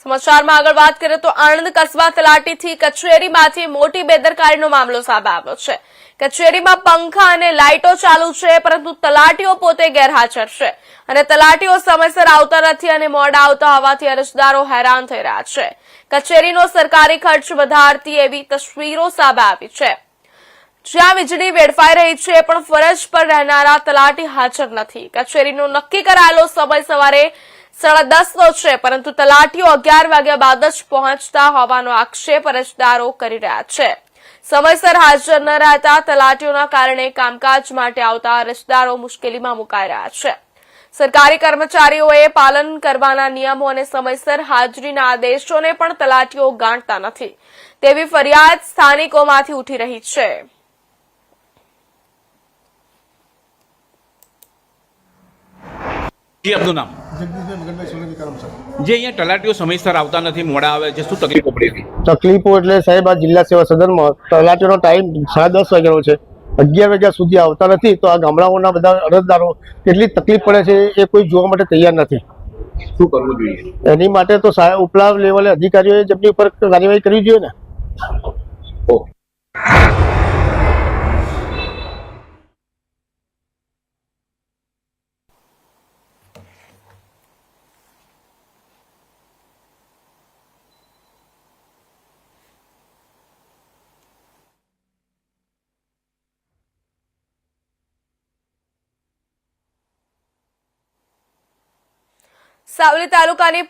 સમાચારમાં આગળ વાત કરીએ તો આણંદ કસ્બા તલાટીથી કચેરીમાંથી મોટી બેદરકારીનો મામલો સામે આવ્યો છે। કચેરીમાં પંખા અને લાઇટો ચાલુ છે, પરંતુ તલાટીઓ પોતે ગેરહાજર છે અને તલાટીઓ સમયસર આવતા નથી અને મોડા આવતા હોવાથી અરજદારો હેરાન થઈ રહ્યા છે। કચેરીનો સરકારી ખર્ચ વધારતી એવી તસવીરો સામે આવી છે, જ્યાં વીજળી વેડફાઈ રહી છે પણ ફરજ પર રહેનારા તલાટી હાજર નથી। કચેરીનો નક્કી કરાયેલો સમય સવારે 10:30 છે, પરંતુ તલાટીઓ 11 વાગ્યા બાદ જ પહોંચતા હોવાનો આક્ષેપ અરજદારો કરી રહ્યા છે। સમયસર હાજર ન રહેતા તલાટીઓના કારણે કામકાજ માટે આવતા અરજદારો મુશ્કેલીમાં મુકાઈ રહ્યા છે। સરકારી કર્મચારીઓએ પાલન કરવાના નિયમો અને સમયસર હાજરીના આદેશોને પણ તલાટીઓ ગાંઠતા નથી તેવી ફરિયાદ સ્થાનિકોમાંથી ઉઠી રહી છે। जी आपનું નામ? જગદીશભાઈ મગનભાઈ સોલંકી કરમસદ। જે અહીંયા તલાટીઓ સમયસર આવતા નથી, મોડા આવે છે, શું તકલીફો પડી હતી? તકલીફો એટલે સાહેબ, આ જિલ્લા સેવા સદનમાં તલાટીનો ટાઈમ 10:30 વાગ્યાનો છે, 11 વાગ્યા સુધી આવતા નથી, તો આ ગામડાઓના બધા અરજદારો કેટલી તકલીફ પડે છે એ કોઈ જોવા માટે તૈયાર નથી। શું કરવું જોઈએ એની માટે તો ઉપલા લેવલે અધિકારીઓએ જેમની ઉપર કાર્યવાહી કરવી જોઈએ ને। સાવલી તાલુકાની